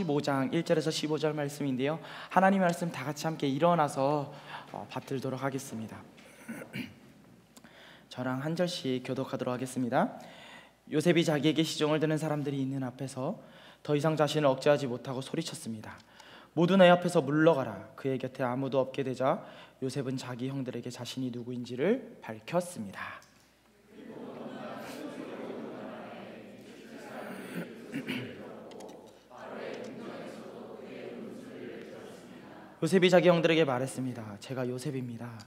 45장 1절에서 15절 말씀인데요, 하나님의 말씀 다 같이 함께 일어나서 받들도록 하겠습니다. 저랑 한 절씩 교독하도록 하겠습니다. 요셉이 자기에게 시종을 드는 사람들이 있는 앞에서 더 이상 자신을 억제하지 못하고 소리쳤습니다. 모두 내 앞에서 물러가라. 그의 곁에 아무도 없게 되자 요셉은 자기 형들에게 자신이 누구인지를 밝혔습니다. 요셉이 자기 형들에게 말했습니다. 제가 요셉입니다.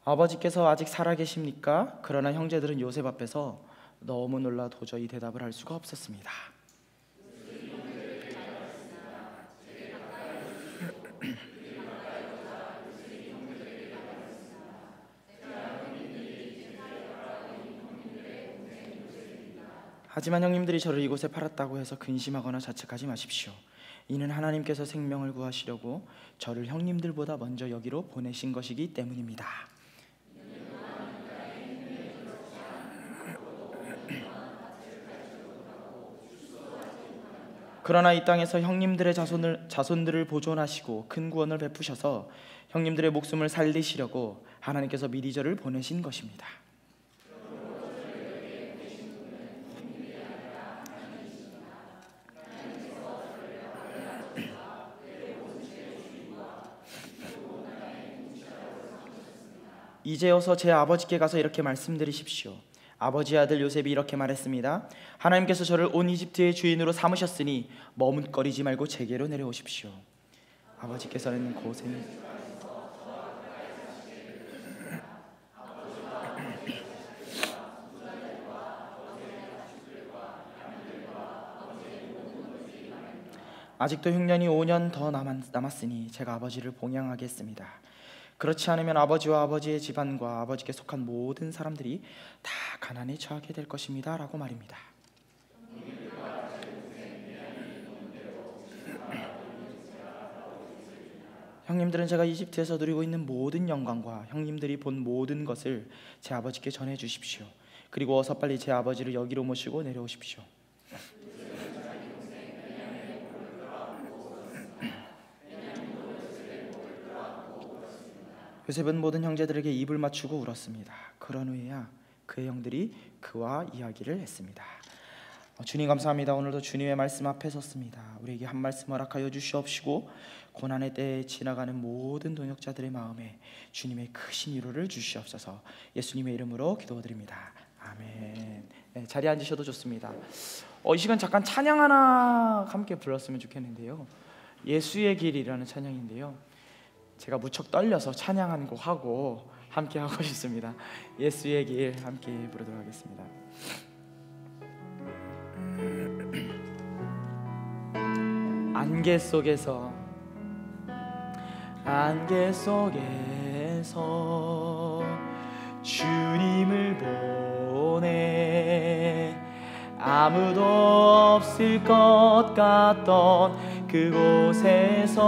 아버지께서 아직 살아계십니까? 그러나 형제들은 요셉 앞에서 너무 놀라 도저히 대답을 할 수가 없었습니다. 하지만 형님들이 저를 이곳에 팔았다고 해서 근심하거나 자책하지 마십시오. 이는 하나님께서 생명을 구하시려고 저를 형님들보다 먼저 여기로 보내신 것이기 때문입니다. 그러나 이 땅에서 형님들의 자손들을 보존하시고 큰 구원을 베푸셔서 형님들의 목숨을 살리시려고 하나님께서 미리 저를 보내신 것입니다. 이제 어서 제 아버지께 가서 이렇게 말씀드리십시오. 아버지의 아들 요셉이 이렇게 말했습니다. 하나님께서 저를 온 이집트의 주인으로 삼으셨으니 머뭇거리지 말고 제게로 내려오십시오. 아버지께서는 고생이 아직도 흉년이 5년 더 남았으니 제가 아버지를 봉양하겠습니다. 그렇지 않으면 아버지와 아버지의 집안과 아버지께 속한 모든 사람들이 다 가난에 처하게 될 것입니다 라고 말입니다. 형님들은 제가 이집트에서 누리고 있는 모든 영광과 형님들이 본 모든 것을 제 아버지께 전해 주십시오. 그리고 어서 빨리 제 아버지를 여기로 모시고 내려오십시오. 요셉은 모든 형제들에게 입을 맞추고 울었습니다. 그런 후에야 그의 형들이 그와 이야기를 했습니다. 주님 감사합니다. 오늘도 주님의 말씀 앞에 섰습니다. 우리에게 한 말씀 허락하여 주시옵시고 고난의 때에 지나가는 모든 동역자들의 마음에 주님의 크신 위로를 주시옵소서. 예수님의 이름으로 기도드립니다. 아멘. 네, 자리에 앉으셔도 좋습니다. 이 시간 잠깐 찬양 하나 함께 불렀으면 좋겠는데요, 예수의 길이라는 찬양인데요, 제가 무척 떨려서 찬양 한 곡 하고 함께 하고 싶습니다. 예수의 길 함께 부르도록 하겠습니다. 안개 속에서 주님을 보내 아무도 없을 것 같던 그곳에서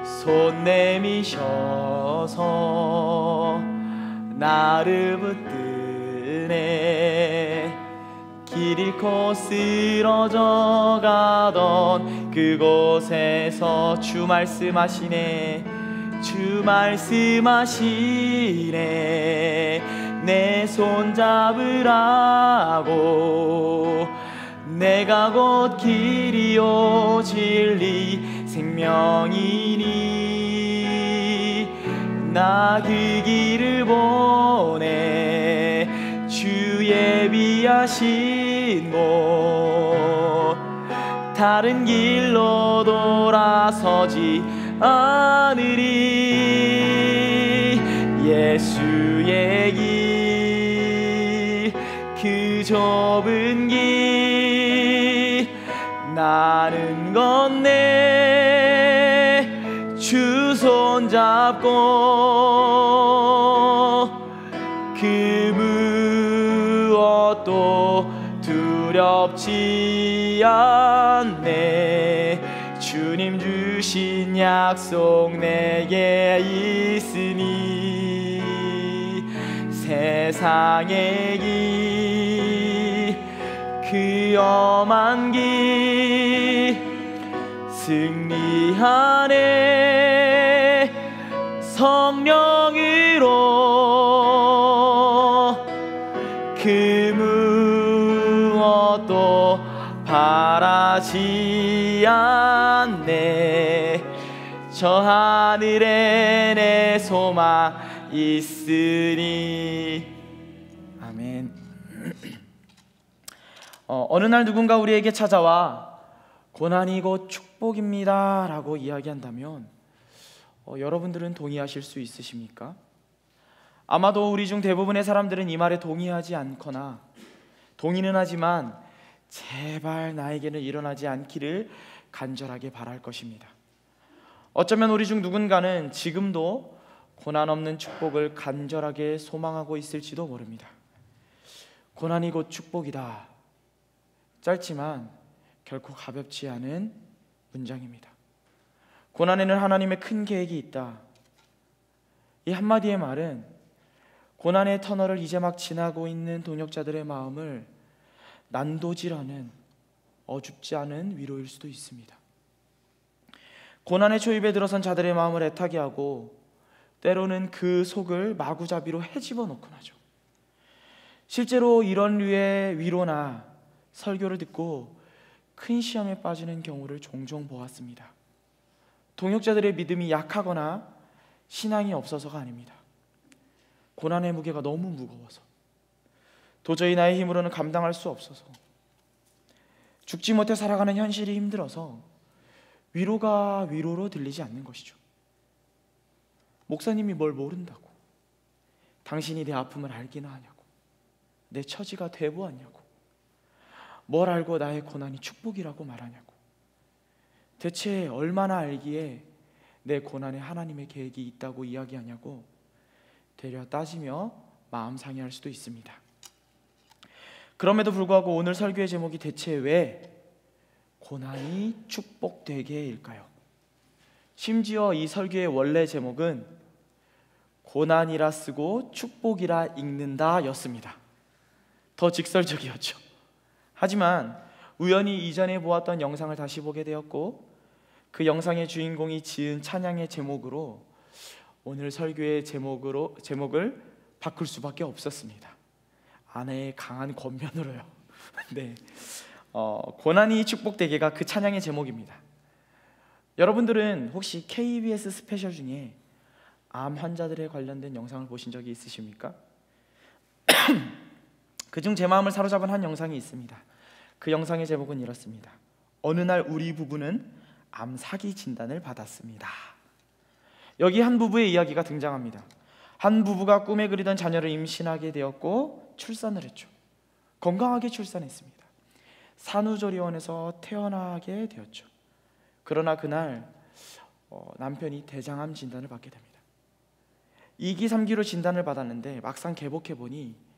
손 내미셔서 나를 붙드네 길 잃고 쓰러져 가던 그곳에서 주 말씀하시네 내 손 잡으라고 내가 곧 길이요 진리 생명이니 나 그 길을 보내 주 예비하신 곳 다른 길로 돌아서지 않으리 예수의 길 그 좁은 길 나는 건네 주 손 잡고 그 무엇도 두렵지 않네 주님 주신 약속 내게 있으니 세상의 길 그 험한 길 승리하네. 성령으로 그 무엇도 바라지 않네. 저 하늘에 내 소망 있으니. 아멘. 어느 날 누군가 우리에게 찾아와 고난이 곧 축복입니다 라고 이야기한다면 여러분들은 동의하실 수 있으십니까? 아마도 우리 중 대부분의 사람들은 이 말에 동의하지 않거나 동의는 하지만 제발 나에게는 일어나지 않기를 간절하게 바랄 것입니다. 어쩌면 우리 중 누군가는 지금도 고난 없는 축복을 간절하게 소망하고 있을지도 모릅니다. 고난이 곧 축복이다. 짧지만 결코 가볍지 않은 문장입니다. 고난에는 하나님의 큰 계획이 있다. 이 한마디의 말은 고난의 터널을 이제 막 지나고 있는 동역자들의 마음을 난도질하는 어줍지 않은 위로일 수도 있습니다. 고난의 초입에 들어선 자들의 마음을 애타게 하고 때로는 그 속을 마구잡이로 헤집어 놓곤 하죠. 실제로 이런 류의 위로나 설교를 듣고 큰 시험에 빠지는 경우를 종종 보았습니다. 동역자들의 믿음이 약하거나 신앙이 없어서가 아닙니다. 고난의 무게가 너무 무거워서, 도저히 나의 힘으로는 감당할 수 없어서, 죽지 못해 살아가는 현실이 힘들어서 위로가 위로로 들리지 않는 것이죠. 목사님이 뭘 모른다고, 당신이 내 아픔을 알기나 하냐고, 내 처지가 되보았냐고, 뭘 알고 나의 고난이 축복이라고 말하냐고, 대체 얼마나 알기에 내 고난에 하나님의 계획이 있다고 이야기하냐고 되려 따지며 마음 상해할 수도 있습니다. 그럼에도 불구하고 오늘 설교의 제목이 대체 왜 고난이 축복되게일까요? 심지어 이 설교의 원래 제목은 고난이라 쓰고 축복이라 읽는다 였습니다. 더 직설적이었죠. 하지만 우연히 이전에 보았던 영상을 다시 보게 되었고 그 영상의 주인공이 지은 찬양의 제목으로 오늘 설교의 제목을 바꿀 수밖에 없었습니다. 아내의 강한 권면으로요. 네, 고난이 축복되게가 그 찬양의 제목입니다. 여러분들은 혹시 KBS 스페셜 중에 암 환자들에 관련된 영상을 보신 적이 있으십니까? 그중 제 마음을 사로잡은 한 영상이 있습니다. 그 영상의 제목은 이렇습니다. 어느 날 우리 부부는 암 사기 진단을 받았습니다. 여기 한 부부의 이야기가 등장합니다. 한 부부가 꿈에 그리던 자녀를 임신하게 되었고 출산을 했죠. 건강하게 출산했습니다. 산후조리원에서 태어나게 되었죠. 그러나 그날 남편이 대장암 진단을 받게 됩니다. 2기, 3기로 진단을 받았는데 막상 개복해보니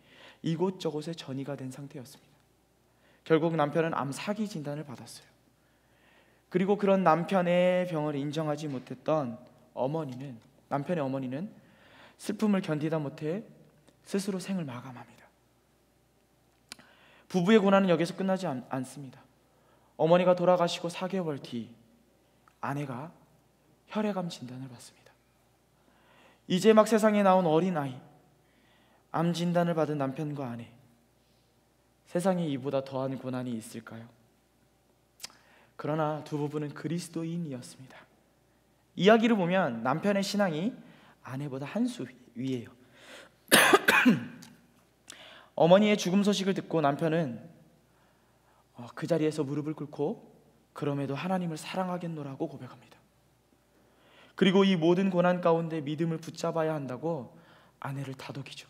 이곳저곳에 전이가 된 상태였습니다. 결국 남편은 암 사기 진단을 받았어요. 그리고 그런 남편의 병을 인정하지 못했던 남편의 어머니는 슬픔을 견디다 못해 스스로 생을 마감합니다. 부부의 고난은 여기서 끝나지 않습니다. 어머니가 돌아가시고 4개월 뒤 아내가 혈액암 진단을 받습니다. 이제 막 세상에 나온 어린아이, 암 진단을 받은 남편과 아내, 세상에 이보다 더한 고난이 있을까요? 그러나 두 부부는 그리스도인이었습니다. 이야기를 보면 남편의 신앙이 아내보다 한 수 위에요. 어머니의 죽음 소식을 듣고 남편은 그 자리에서 무릎을 꿇고 그럼에도 하나님을 사랑하겠노라고 고백합니다. 그리고 이 모든 고난 가운데 믿음을 붙잡아야 한다고 아내를 다독이죠.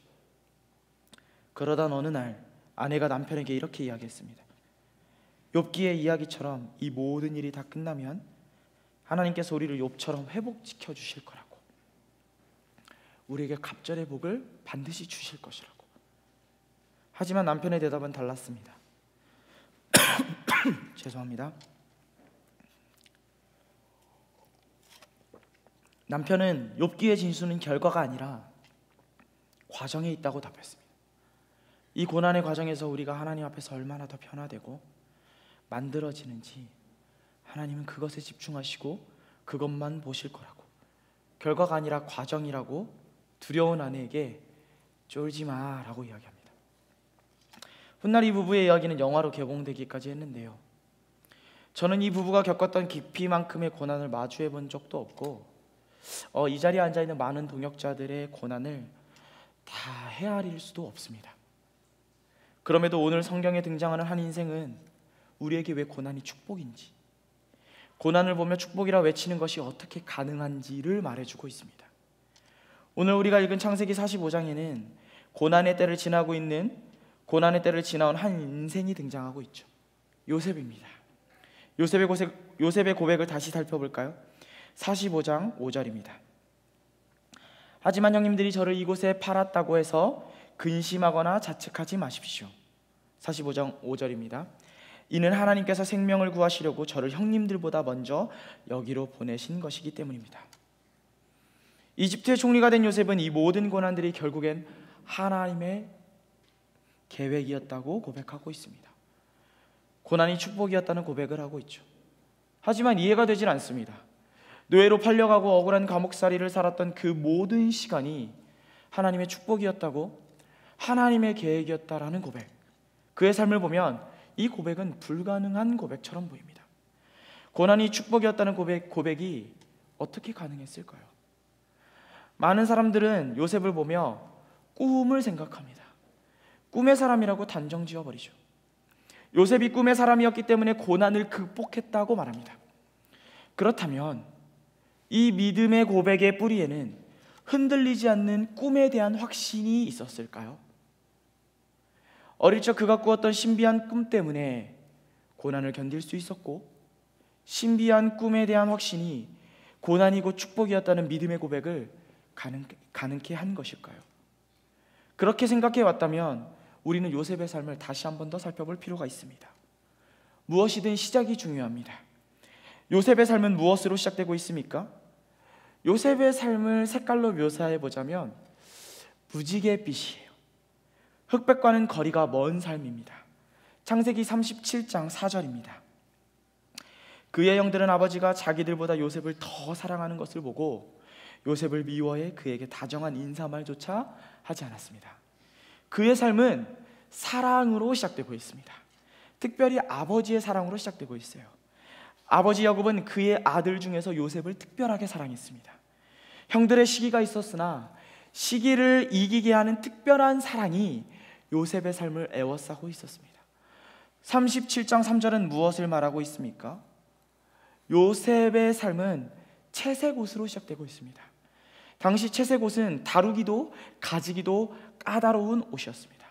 그러던 어느 날 아내가 남편에게 이렇게 이야기했습니다. 욥기의 이야기처럼 이 모든 일이 다 끝나면 하나님께서 우리를 욥처럼 회복시켜 주실 거라고, 우리에게 갑절의 복을 반드시 주실 것이라고. 하지만 남편의 대답은 달랐습니다. 죄송합니다. 남편은 욥기의 진수는 결과가 아니라 과정에 있다고 답했습니다. 이 고난의 과정에서 우리가 하나님 앞에서 얼마나 더 변화되고 만들어지는지 하나님은 그것에 집중하시고 그것만 보실 거라고, 결과가 아니라 과정이라고 두려운 아내에게 쫄지 마라고 이야기합니다. 훗날 이 부부의 이야기는 영화로 개봉되기까지 했는데요, 저는 이 부부가 겪었던 깊이만큼의 고난을 마주해 본 적도 없고 이 자리에 앉아있는 많은 동역자들의 고난을 다 헤아릴 수도 없습니다. 그럼에도 오늘 성경에 등장하는 한 인생은 우리에게 왜 고난이 축복인지, 고난을 보며 축복이라 외치는 것이 어떻게 가능한지를 말해주고 있습니다. 오늘 우리가 읽은 창세기 45장에는 고난의 때를 지나온 한 인생이 등장하고 있죠. 요셉입니다. 요셉의 고백을 다시 살펴볼까요? 45장 5절입니다. 하지만 형님들이 저를 이곳에 팔았다고 해서 근심하거나 자책하지 마십시오. 45장 5절입니다. 이는 하나님께서 생명을 구하시려고 저를 형님들보다 먼저 여기로 보내신 것이기 때문입니다. 이집트의 총리가 된 요셉은 이 모든 고난들이 결국엔 하나님의 계획이었다고 고백하고 있습니다. 고난이 축복이었다는 고백을 하고 있죠. 하지만 이해가 되질 않습니다. 노예로 팔려가고 억울한 감옥살이를 살았던 그 모든 시간이 하나님의 축복이었다고, 하나님의 계획이었다라는 고백, 그의 삶을 보면 이 고백은 불가능한 고백처럼 보입니다. 고난이 축복이었다는 고백이 어떻게 가능했을까요? 많은 사람들은 요셉을 보며 꿈을 생각합니다. 꿈의 사람이라고 단정 지어버리죠. 요셉이 꿈의 사람이었기 때문에 고난을 극복했다고 말합니다. 그렇다면 이 믿음의 고백의 뿌리에는 흔들리지 않는 꿈에 대한 확신이 있었을까요? 어릴 적 그가 꾸었던 신비한 꿈 때문에 고난을 견딜 수 있었고, 신비한 꿈에 대한 확신이 고난이 곧 축복이었다는 믿음의 고백을 가능케 한 것일까요? 그렇게 생각해 왔다면 우리는 요셉의 삶을 다시 한 번 더 살펴볼 필요가 있습니다. 무엇이든 시작이 중요합니다. 요셉의 삶은 무엇으로 시작되고 있습니까? 요셉의 삶을 색깔로 묘사해 보자면 무지갯빛이에요. 흑백과는 거리가 먼 삶입니다. 창세기 37장 4절입니다. 그의 형들은 아버지가 자기들보다 요셉을 더 사랑하는 것을 보고 요셉을 미워해 그에게 다정한 인사말조차 하지 않았습니다. 그의 삶은 사랑으로 시작되고 있습니다. 특별히 아버지의 사랑으로 시작되고 있어요. 아버지 야곱은 그의 아들 중에서 요셉을 특별하게 사랑했습니다. 형들의 시기가 있었으나 시기를 이기게 하는 특별한 사랑이 요셉의 삶을 에워싸고 있었습니다. 37장 3절은 무엇을 말하고 있습니까? 요셉의 삶은 채색옷으로 시작되고 있습니다. 당시 채색옷은 다루기도 가지기도 까다로운 옷이었습니다.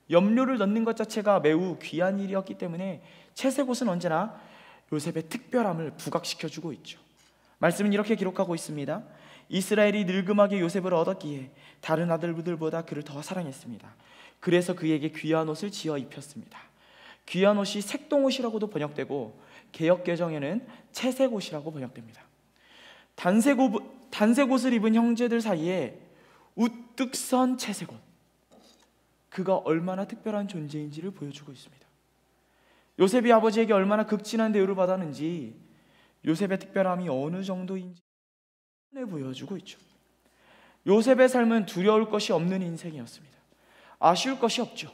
염료를 넣는 것 자체가 매우 귀한 일이었기 때문에 채색옷은 언제나 요셉의 특별함을 부각시켜주고 있죠. 말씀은 이렇게 기록하고 있습니다. 이스라엘이 늙음하게 요셉을 얻었기에 다른 아들들보다 그를 더 사랑했습니다. 그래서 그에게 귀한 옷을 지어 입혔습니다. 귀한 옷이 색동옷이라고도 번역되고 개역개정에는 채색옷이라고 번역됩니다. 단색옷을 입은 형제들 사이에 우뚝 선 채색옷, 그가 얼마나 특별한 존재인지를 보여주고 있습니다. 요셉이 아버지에게 얼마나 극진한 대우를 받았는지, 요셉의 특별함이 어느 정도인지 보여주고 있죠. 요셉의 삶은 두려울 것이 없는 인생이었습니다. 아쉬울 것이 없죠.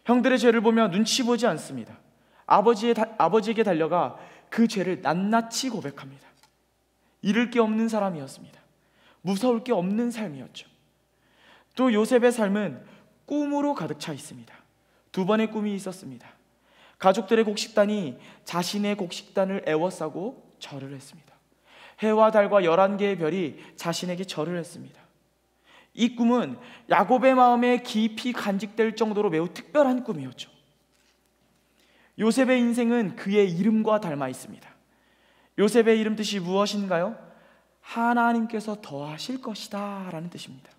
형들의 죄를 보며 눈치 보지 않습니다. 아버지에게 달려가 그 죄를 낱낱이 고백합니다. 잃을 게 없는 사람이었습니다. 무서울 게 없는 삶이었죠. 또 요셉의 삶은 꿈으로 가득 차 있습니다. 두 번의 꿈이 있었습니다. 가족들의 곡식단이 자신의 곡식단을 애워싸고 절을 했습니다. 해와 달과 11개의 별이 자신에게 절을 했습니다. 이 꿈은 야곱의 마음에 깊이 간직될 정도로 매우 특별한 꿈이었죠. 요셉의 인생은 그의 이름과 닮아 있습니다. 요셉의 이름 뜻이 무엇인가요? 하나님께서 더하실 것이다 라는 뜻입니다.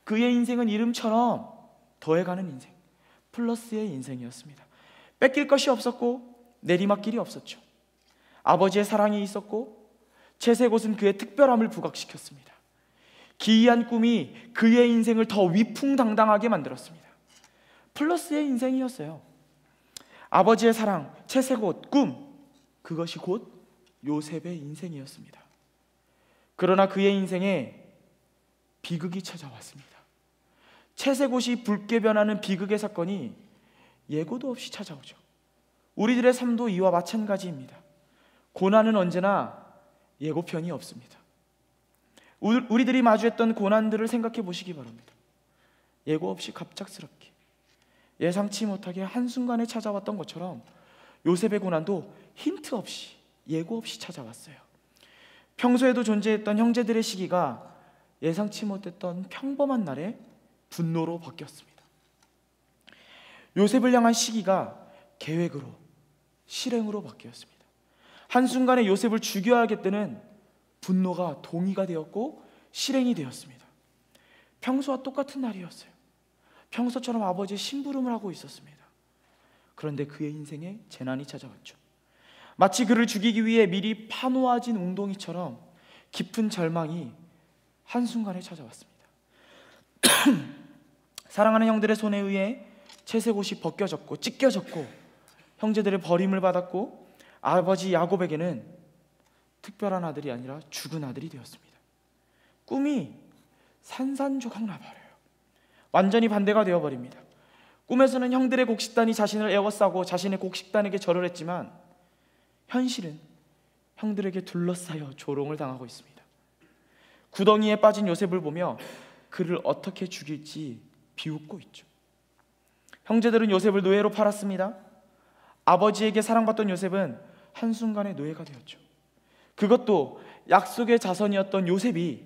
그의 인생은 이름처럼 더해가는 인생, 플러스의 인생이었습니다. 뺏길 것이 없었고 내리막길이 없었죠. 아버지의 사랑이 있었고 채색옷은 그의 특별함을 부각시켰습니다. 기이한 꿈이 그의 인생을 더 위풍당당하게 만들었습니다. 플러스의 인생이었어요. 아버지의 사랑, 채색옷, 꿈, 그것이 곧 요셉의 인생이었습니다. 그러나 그의 인생에 비극이 찾아왔습니다. 채색옷이 붉게 변하는 비극의 사건이 예고도 없이 찾아오죠. 우리들의 삶도 이와 마찬가지입니다. 고난은 언제나 예고편이 없습니다. 우리들이 마주했던 고난들을 생각해 보시기 바랍니다. 예고 없이 갑작스럽게, 예상치 못하게 한순간에 찾아왔던 것처럼 요셉의 고난도 힌트 없이, 예고 없이 찾아왔어요. 평소에도 존재했던 형제들의 시기가 예상치 못했던 평범한 날에 분노로 바뀌었습니다. 요셉을 향한 시기가 계획으로, 실행으로 바뀌었습니다. 한순간에 요셉을 죽여야겠다는 분노가 동의가 되었고 실행이 되었습니다. 평소와 똑같은 날이었어요. 평소처럼 아버지의 심부름을 하고 있었습니다. 그런데 그의 인생에 재난이 찾아왔죠. 마치 그를 죽이기 위해 미리 파놓아진 웅덩이처럼 깊은 절망이 한순간에 찾아왔습니다. 사랑하는 형들의 손에 의해 채색옷이 벗겨졌고 찢겨졌고 형제들의 버림을 받았고 아버지 야곱에게는 특별한 아들이 아니라 죽은 아들이 되었습니다. 꿈이 산산조각 나버려요. 완전히 반대가 되어버립니다. 꿈에서는 형들의 곡식단이 자신을 에워싸고 자신의 곡식단에게 절을 했지만 현실은 형들에게 둘러싸여 조롱을 당하고 있습니다. 구덩이에 빠진 요셉을 보며 그를 어떻게 죽일지 비웃고 있죠. 형제들은 요셉을 노예로 팔았습니다. 아버지에게 사랑받던 요셉은 한순간에 노예가 되었죠. 그것도 약속의 자손이었던 요셉이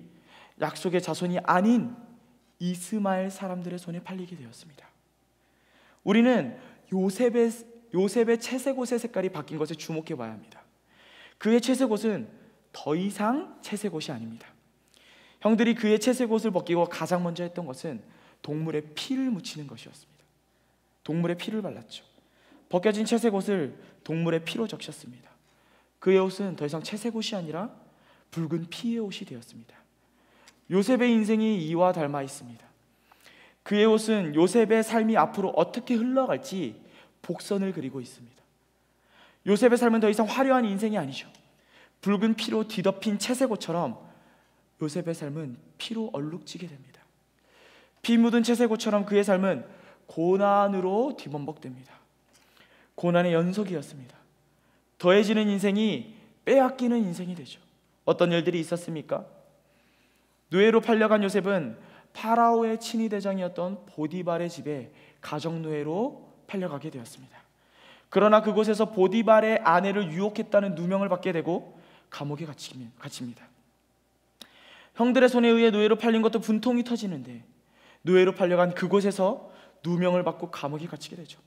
약속의 자손이 아닌 이스마엘 사람들의 손에 팔리게 되었습니다. 우리는 요셉의 채색옷의 색깔이 바뀐 것에 주목해 봐야 합니다. 그의 채색옷은 더 이상 채색옷이 아닙니다. 형들이 그의 채색옷을 벗기고 가장 먼저 했던 것은 동물의 피를 묻히는 것이었습니다. 동물의 피를 발랐죠. 벗겨진 채색옷을 동물의 피로 적셨습니다. 그의 옷은 더 이상 채색옷이 아니라 붉은 피의 옷이 되었습니다. 요셉의 인생이 이와 닮아 있습니다. 그의 옷은 요셉의 삶이 앞으로 어떻게 흘러갈지 복선을 그리고 있습니다. 요셉의 삶은 더 이상 화려한 인생이 아니죠. 붉은 피로 뒤덮인 채색옷처럼 요셉의 삶은 피로 얼룩지게 됩니다. 피 묻은 채색옷처럼 그의 삶은 고난으로 뒤범벅됩니다. 고난의 연속이었습니다. 더해지는 인생이 빼앗기는 인생이 되죠. 어떤 일들이 있었습니까? 노예로 팔려간 요셉은 파라오의 친위 대장이었던 보디발의 집에 가정노예로 팔려가게 되었습니다. 그러나 그곳에서 보디발의 아내를 유혹했다는 누명을 받게 되고 감옥에 갇힙니다. 형들의 손에 의해 노예로 팔린 것도 분통이 터지는데 노예로 팔려간 그곳에서 누명을 받고 감옥에 갇히게 되죠.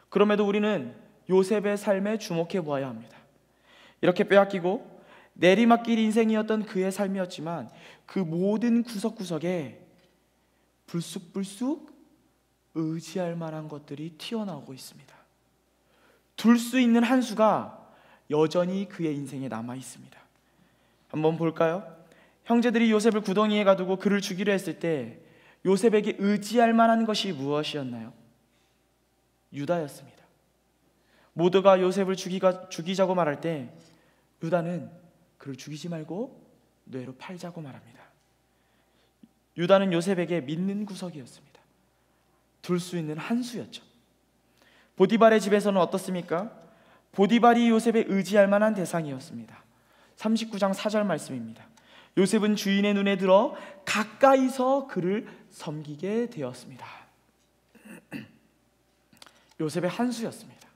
그럼에도 우리는 요셉의 삶에 주목해 보아야 합니다. 이렇게 빼앗기고 내리막길 인생이었던 그의 삶이었지만 그 모든 구석구석에 불쑥불쑥 의지할 만한 것들이 튀어나오고 있습니다. 둘 수 있는 한 수가 여전히 그의 인생에 남아 있습니다. 한번 볼까요? 형제들이 요셉을 구덩이에 가두고 그를 죽이려 했을 때 요셉에게 의지할 만한 것이 무엇이었나요? 유다였습니다. 모두가 요셉을 죽이자고 말할 때 유다는 그를 죽이지 말고 노예로 팔자고 말합니다. 유다는 요셉에게 믿는 구석이었습니다. 둘 수 있는 한 수였죠. 보디발의 집에서는 어떻습니까? 보디발이 요셉에 의지할 만한 대상이었습니다. 39장 4절 말씀입니다. 요셉은 주인의 눈에 들어 가까이서 그를 섬기게 되었습니다. 요셉의 한 수였습니다.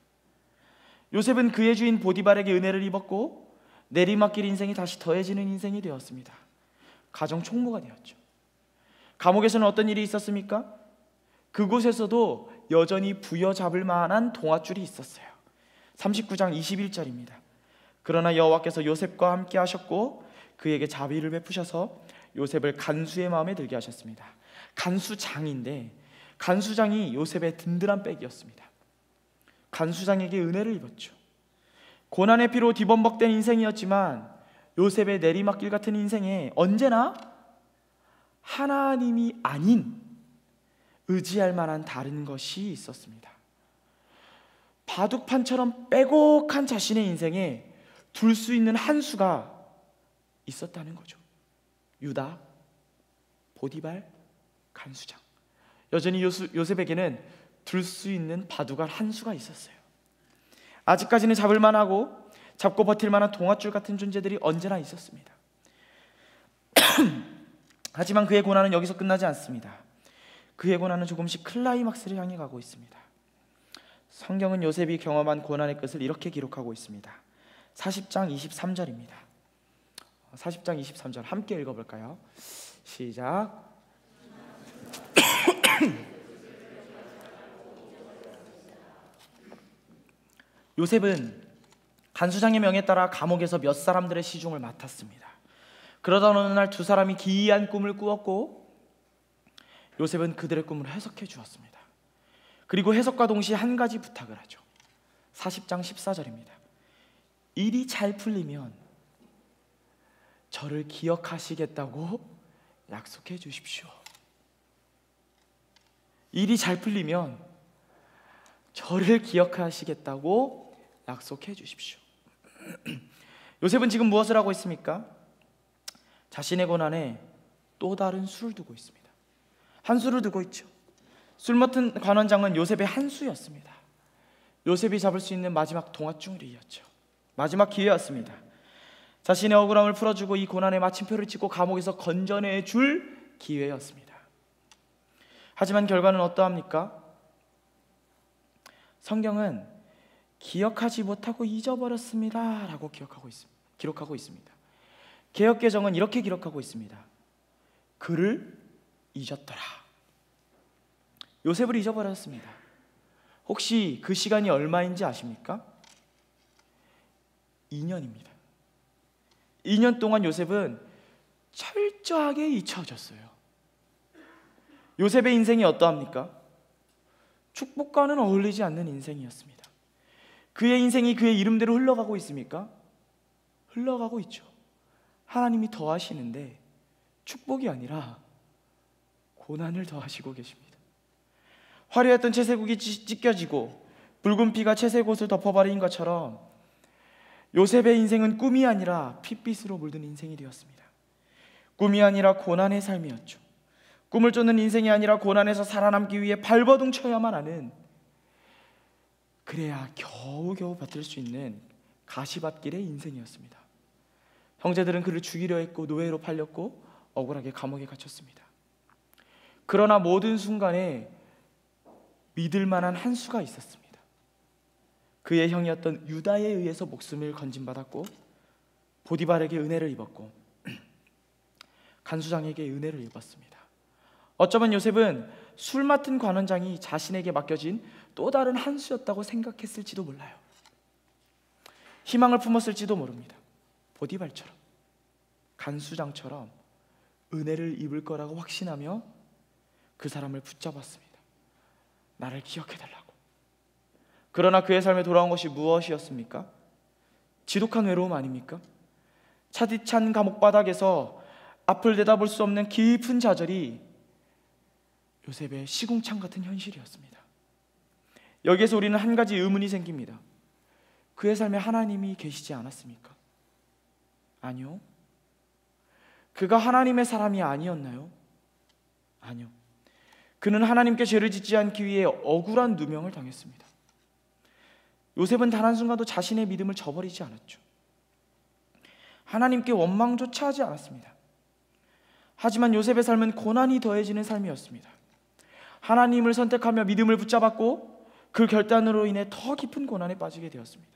요셉은 그의 주인 보디발에게 은혜를 입었고 내리막길 인생이 다시 더해지는 인생이 되었습니다. 가정 총무가 되었죠. 감옥에서는 어떤 일이 있었습니까? 그곳에서도 여전히 부여잡을 만한 동아줄이 있었어요. 39장 21절입니다. 그러나 여호와께서 요셉과 함께 하셨고 그에게 자비를 베푸셔서 요셉을 간수의 마음에 들게 하셨습니다. 간수장인데 간수장이 요셉의 든든한 백이었습니다. 간수장에게 은혜를 입었죠. 고난의 피로 뒤범벅된 인생이었지만 요셉의 내리막길 같은 인생에 언제나 하나님이 아닌 의지할 만한 다른 것이 있었습니다. 바둑판처럼 빼곡한 자신의 인생에 둘 수 있는 한 수가 있었다는 거죠. 유다, 보디발, 간수장. 여전히 요셉에게는 둘 수 있는 바둑알 한 수가 있었어요. 아직까지는 잡을 만하고 잡고 버틸 만한 동아줄 같은 존재들이 언제나 있었습니다. 하지만 그의 고난은 여기서 끝나지 않습니다. 그의 고난은 조금씩 클라이막스를 향해 가고 있습니다. 성경은 요셉이 경험한 고난의 끝을 이렇게 기록하고 있습니다. 40장 23절입니다. 40장 23절 함께 읽어볼까요? 시작. 요셉은 간수장의 명에 따라 감옥에서 몇 사람들의 시중을 맡았습니다. 그러다 어느 날 두 사람이 기이한 꿈을 꾸었고 요셉은 그들의 꿈을 해석해 주었습니다. 그리고 해석과 동시에 한 가지 부탁을 하죠. 40장 14절입니다. 일이 잘 풀리면 저를 기억하시겠다고 약속해 주십시오. 일이 잘 풀리면 저를 기억하시겠다고 약속해 주십시오. 요셉은 지금 무엇을 하고 있습니까? 자신의 고난에 또 다른 수를 두고 있습니다. 한 수를 두고 있죠. 술 맡은 관원장은 요셉의 한 수였습니다. 요셉이 잡을 수 있는 마지막 동아줄이었죠. 마지막 기회였습니다. 자신의 억울함을 풀어주고 이 고난의 마침표를 찍고 감옥에서 건져내줄 기회였습니다. 하지만 결과는 어떠합니까? 성경은 기억하지 못하고 잊어버렸습니다 라고 기록하고 있습니다. 개역개정은 이렇게 기록하고 있습니다. 그를 잊었더라. 요셉을 잊어버렸습니다. 혹시 그 시간이 얼마인지 아십니까? 2년입니다. 2년 동안 요셉은 철저하게 잊혀졌어요. 요셉의 인생이 어떠합니까? 축복과는 어울리지 않는 인생이었습니다. 그의 인생이 그의 이름대로 흘러가고 있습니까? 흘러가고 있죠. 하나님이 더하시는데 축복이 아니라 고난을 더하시고 계십니다. 화려했던 채색옷이 찢겨지고 붉은 피가 채색옷을 덮어버린 것처럼 요셉의 인생은 꿈이 아니라 핏빛으로 물든 인생이 되었습니다. 꿈이 아니라 고난의 삶이었죠. 꿈을 쫓는 인생이 아니라 고난에서 살아남기 위해 발버둥 쳐야만 하는, 그래야 겨우겨우 버틸 수 있는 가시밭길의 인생이었습니다. 형제들은 그를 죽이려 했고 노예로 팔렸고 억울하게 감옥에 갇혔습니다. 그러나 모든 순간에 믿을 만한 한 수가 있었습니다. 그의 형이었던 유다에 의해서 목숨을 건진받았고 보디발에게 은혜를 입었고 간수장에게 은혜를 입었습니다. 어쩌면 요셉은 술 맡은 관원장이 자신에게 맡겨진 또 다른 한 수였다고 생각했을지도 몰라요. 희망을 품었을지도 모릅니다. 보디발처럼, 간수장처럼 은혜를 입을 거라고 확신하며 그 사람을 붙잡았습니다. 나를 기억해달라고. 그러나 그의 삶에 돌아온 것이 무엇이었습니까? 지독한 외로움 아닙니까? 차디찬 감옥 바닥에서 앞을 내다볼 수 없는 깊은 좌절이 요셉의 시궁창 같은 현실이었습니다. 여기에서 우리는 한 가지 의문이 생깁니다. 그의 삶에 하나님이 계시지 않았습니까? 아니요. 그가 하나님의 사람이 아니었나요? 아니요. 그는 하나님께 죄를 짓지 않기 위해 억울한 누명을 당했습니다. 요셉은 단 한순간도 자신의 믿음을 저버리지 않았죠. 하나님께 원망조차 하지 않았습니다. 하지만 요셉의 삶은 고난이 더해지는 삶이었습니다. 하나님을 선택하며 믿음을 붙잡았고 그 결단으로 인해 더 깊은 고난에 빠지게 되었습니다.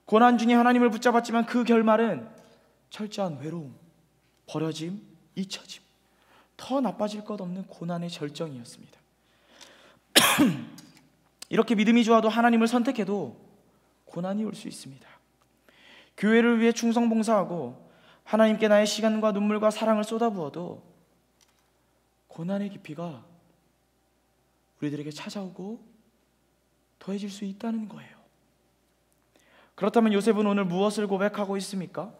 고난 중에 하나님을 붙잡았지만 그 결말은 철저한 외로움, 버려짐, 잊혀짐, 더 나빠질 것 없는 고난의 절정이었습니다. 이렇게 믿음이 좋아도 하나님을 선택해도 고난이 올 수 있습니다. 교회를 위해 충성봉사하고 하나님께 나의 시간과 눈물과 사랑을 쏟아부어도 고난의 깊이가 우리들에게 찾아오고 더해질 수 있다는 거예요. 그렇다면 요셉은 오늘 무엇을 고백하고 있습니까?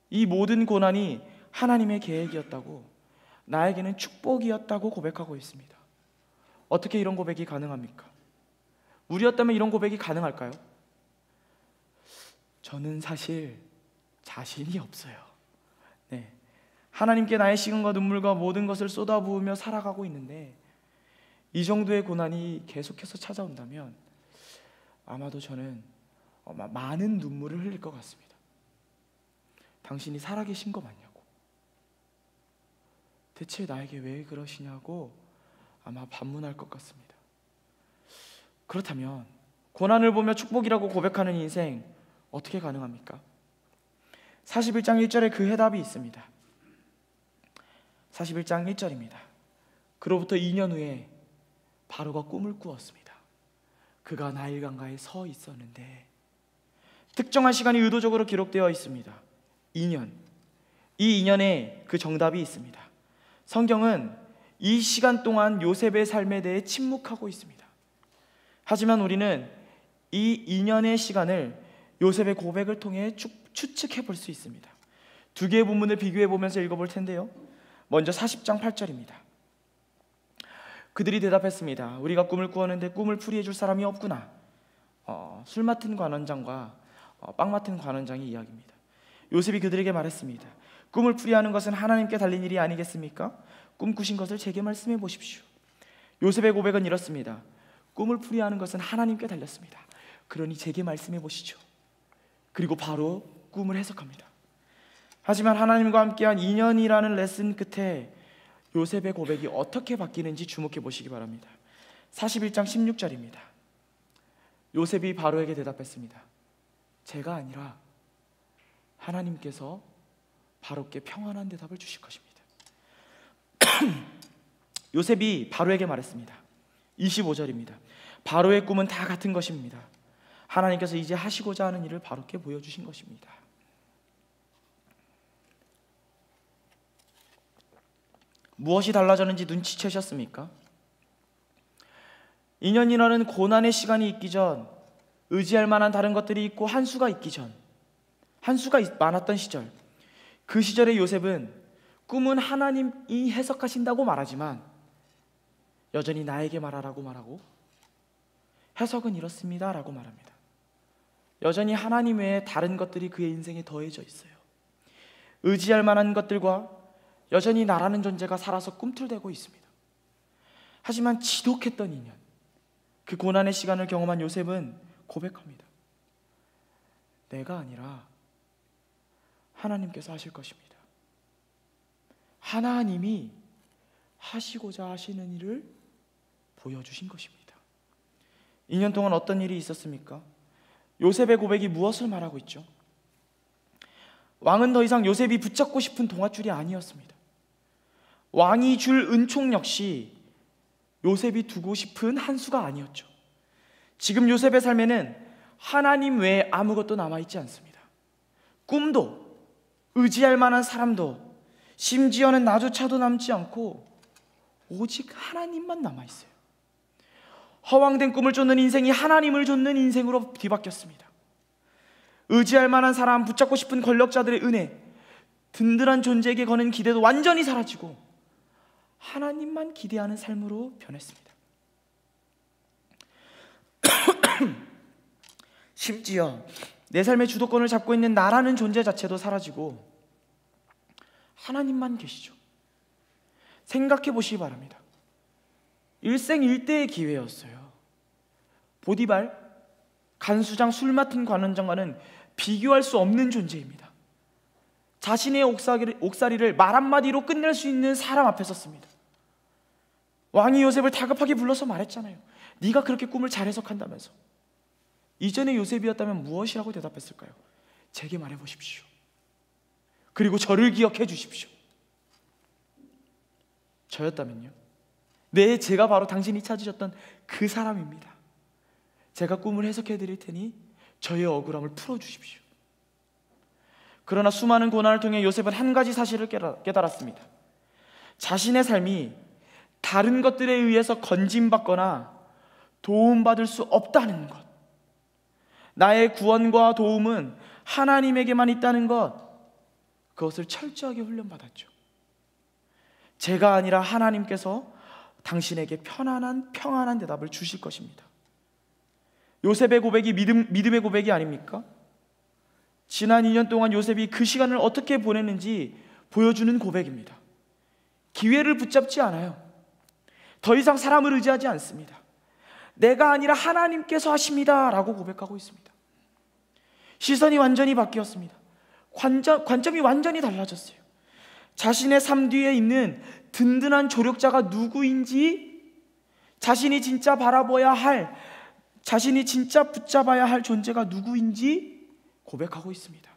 이 모든 고난이 하나님의 계획이었다고, 나에게는 축복이었다고 고백하고 있습니다. 어떻게 이런 고백이 가능합니까? 우리였다면 이런 고백이 가능할까요? 저는 사실 자신이 없어요. 네. 하나님께 나의 시간과 눈물과 모든 것을 쏟아부으며 살아가고 있는데 이 정도의 고난이 계속해서 찾아온다면 아마도 저는 많은 눈물을 흘릴 것 같습니다. 당신이 살아계신 거 맞냐고, 대체 나에게 왜 그러시냐고 아마 반문할 것 같습니다. 그렇다면 고난을 보며 축복이라고 고백하는 인생 어떻게 가능합니까? 41장 1절에 그 해답이 있습니다. 41장 1절입니다. 그로부터 2년 후에 바로가 꿈을 꾸었습니다. 그가 나일강가에 서 있었는데, 특정한 시간이 의도적으로 기록되어 있습니다. 2년. 이 2년에 그 정답이 있습니다. 성경은 이 시간 동안 요셉의 삶에 대해 침묵하고 있습니다. 하지만 우리는 이 2년의 시간을 요셉의 고백을 통해 추측해 볼 수 있습니다. 두 개의 본문을 비교해 보면서 읽어볼 텐데요. 먼저 40장 8절입니다. 그들이 대답했습니다. 우리가 꿈을 꾸었는데 꿈을 풀이해 줄 사람이 없구나. 술 맡은 관원장과 빵 맡은 관원장의 이야기입니다. 요셉이 그들에게 말했습니다. 꿈을 풀이하는 것은 하나님께 달린 일이 아니겠습니까? 꿈꾸신 것을 제게 말씀해 보십시오. 요셉의 고백은 이렇습니다. 꿈을 풀이하는 것은 하나님께 달렸습니다. 그러니 제게 말씀해 보시죠. 그리고 바로 꿈을 해석합니다. 하지만 하나님과 함께한 2년이라는 레슨 끝에 요셉의 고백이 어떻게 바뀌는지 주목해 보시기 바랍니다. 41장 16절입니다. 요셉이 바로에게 대답했습니다. 제가 아니라 하나님께서 바로께 평안한 대답을 주실 것입니다. 요셉이 바로에게 말했습니다. 25절입니다. 바로의 꿈은 다 같은 것입니다. 하나님께서 이제 하시고자 하는 일을 바로께 보여주신 것입니다. 무엇이 달라졌는지 눈치채셨습니까? 2년이라는 고난의 시간이 있기 전, 의지할 만한 다른 것들이 있고 한 수가 있기 전, 한 수가 많았던 시절, 그 시절의 요셉은 꿈은 하나님이 해석하신다고 말하지만 여전히 나에게 말하라고 말하고 해석은 이렇습니다 라고 말합니다. 여전히 하나님 외에 다른 것들이 그의 인생에 더해져 있어요. 의지할 만한 것들과 여전히 나라는 존재가 살아서 꿈틀대고 있습니다. 하지만 지독했던 2년, 그 고난의 시간을 경험한 요셉은 고백합니다. 내가 아니라 하나님께서 하실 것입니다. 하나님이 하시고자 하시는 일을 보여주신 것입니다. 2년 동안 어떤 일이 있었습니까? 요셉의 고백이 무엇을 말하고 있죠? 왕은 더 이상 요셉이 붙잡고 싶은 동아줄이 아니었습니다. 왕이 줄 은총 역시 요셉이 두고 싶은 한 수가 아니었죠. 지금 요셉의 삶에는 하나님 외에 아무것도 남아있지 않습니다. 꿈도, 의지할 만한 사람도, 심지어는 나조차도 남지 않고 오직 하나님만 남아있어요. 허황된 꿈을 쫓는 인생이 하나님을 쫓는 인생으로 뒤바뀌었습니다. 의지할 만한 사람, 붙잡고 싶은 권력자들의 은혜, 든든한 존재에게 거는 기대도 완전히 사라지고 하나님만 기대하는 삶으로 변했습니다. 심지어 내 삶의 주도권을 잡고 있는 나라는 존재 자체도 사라지고 하나님만 계시죠. 생각해 보시기 바랍니다. 일생일대의 기회였어요. 보디발, 간수장, 술 맡은 관원장과는 비교할 수 없는 존재입니다. 자신의 옥살이를 말 한마디로 끝낼 수 있는 사람 앞에 섰습니다. 왕이 요셉을 다급하게 불러서 말했잖아요. 네가 그렇게 꿈을 잘 해석한다면서. 이전에 요셉이었다면 무엇이라고 대답했을까요? 제게 말해보십시오. 그리고 저를 기억해 주십시오. 저였다면요? 네, 제가 바로 당신이 찾으셨던 그 사람입니다. 제가 꿈을 해석해 드릴 테니 저의 억울함을 풀어주십시오. 그러나 수많은 고난을 통해 요셉은 한 가지 사실을 깨달았습니다. 자신의 삶이 다른 것들에 의해서 건진받거나 도움받을 수 없다는 것, 나의 구원과 도움은 하나님에게만 있다는 것, 그것을 철저하게 훈련받았죠. 제가 아니라 하나님께서 당신에게 평안한 대답을 주실 것입니다. 요셉의 고백이 믿음의 고백이 아닙니까? 지난 2년 동안 요셉이 그 시간을 어떻게 보냈는지 보여주는 고백입니다. 기회를 붙잡지 않아요. 더 이상 사람을 의지하지 않습니다. 내가 아니라 하나님께서 하십니다 라고 고백하고 있습니다. 시선이 완전히 바뀌었습니다. 관점이 완전히 달라졌어요. 자신의 삶 뒤에 있는 든든한 조력자가 누구인지, 자신이 진짜 바라봐야 할, 자신이 진짜 붙잡아야 할 존재가 누구인지 고백하고 있습니다.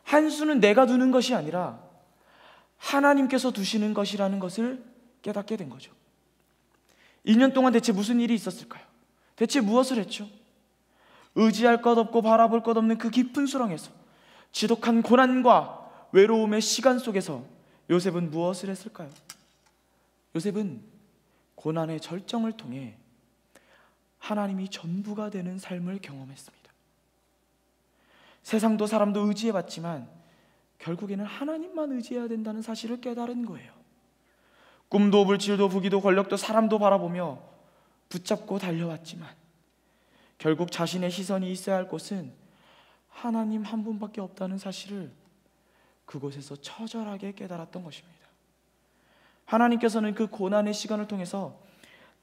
한 수는 내가 두는 것이 아니라 하나님께서 두시는 것이라는 것을 깨닫게 된 거죠. 2년 동안 대체 무슨 일이 있었을까요? 대체 무엇을 했죠? 의지할 것 없고 바라볼 것 없는 그 깊은 수렁에서, 지독한 고난과 외로움의 시간 속에서 요셉은 무엇을 했을까요? 요셉은 고난의 절정을 통해 하나님이 전부가 되는 삶을 경험했습니다. 세상도 사람도 의지해봤지만 결국에는 하나님만 의지해야 된다는 사실을 깨달은 거예요. 꿈도 물질도 부귀도 권력도 사람도 바라보며 붙잡고 달려왔지만 결국 자신의 시선이 있어야 할 곳은 하나님 한 분밖에 없다는 사실을 그곳에서 처절하게 깨달았던 것입니다. 하나님께서는 그 고난의 시간을 통해서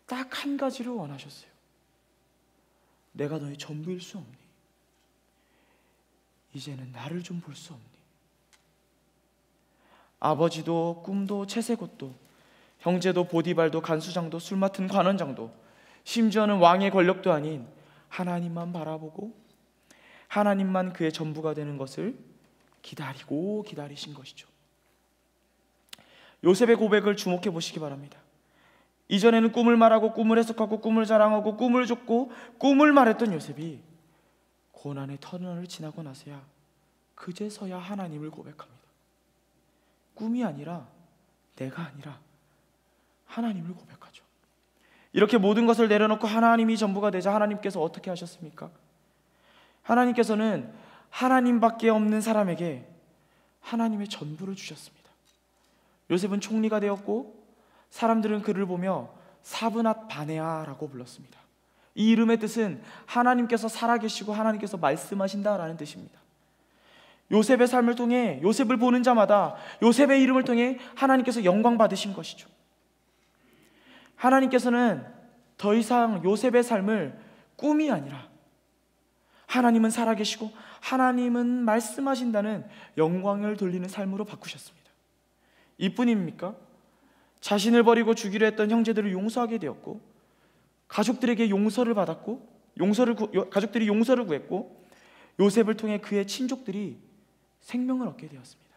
딱 한 가지를 원하셨어요. 내가 너의 전부일 수 없니? 이제는 나를 좀 볼 수 없니? 아버지도 꿈도 채색옷도 형제도 보디발도 간수장도 술 맡은 관원장도 심지어는 왕의 권력도 아닌 하나님만 바라보고 하나님만 그의 전부가 되는 것을 기다리고 기다리신 것이죠. 요셉의 고백을 주목해 보시기 바랍니다. 이전에는 꿈을 말하고 꿈을 해석하고 꿈을 자랑하고 꿈을 줬고 꿈을 말했던 요셉이 고난의 터널을 지나고 나서야 그제서야 하나님을 고백합니다. 꿈이 아니라 내가 아니라 하나님을 고백하죠. 이렇게 모든 것을 내려놓고 하나님이 전부가 되자 하나님께서 어떻게 하셨습니까? 하나님께서는 하나님밖에 없는 사람에게 하나님의 전부를 주셨습니다. 요셉은 총리가 되었고 사람들은 그를 보며 사브낫 바네아라고 불렀습니다. 이 이름의 뜻은 하나님께서 살아계시고 하나님께서 말씀하신다라는 뜻입니다. 요셉의 삶을 통해 요셉을 보는 자마다 요셉의 이름을 통해 하나님께서 영광 받으신 것이죠. 하나님께서는 더 이상 요셉의 삶을 꿈이 아니라 하나님은 살아계시고 하나님은 말씀하신다는 영광을 돌리는 삶으로 바꾸셨습니다. 이뿐입니까? 자신을 버리고 죽이려 했던 형제들을 용서하게 되었고 가족들에게 용서를 받았고 가족들이 용서를 구했고 요셉을 통해 그의 친족들이 생명을 얻게 되었습니다.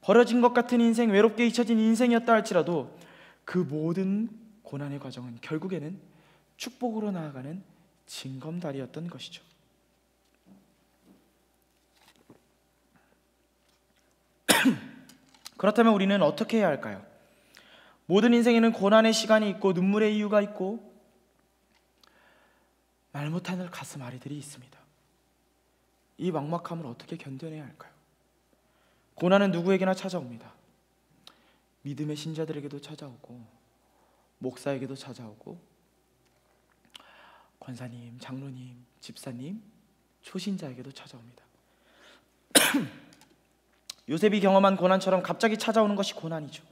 버려진 것 같은 인생, 외롭게 잊혀진 인생이었다 할지라도 그 모든 고난의 과정은 결국에는 축복으로 나아가는 징검다리였던 것이죠. 그렇다면 우리는 어떻게 해야 할까요? 모든 인생에는 고난의 시간이 있고 눈물의 이유가 있고 말 못하는 가슴 앓이들이 있습니다. 이 막막함을 어떻게 견뎌내야 할까요? 고난은 누구에게나 찾아옵니다. 믿음의 신자들에게도 찾아오고 목사에게도 찾아오고 권사님, 장로님, 집사님, 초신자에게도 찾아옵니다. 요셉이 경험한 고난처럼 갑자기 찾아오는 것이 고난이죠.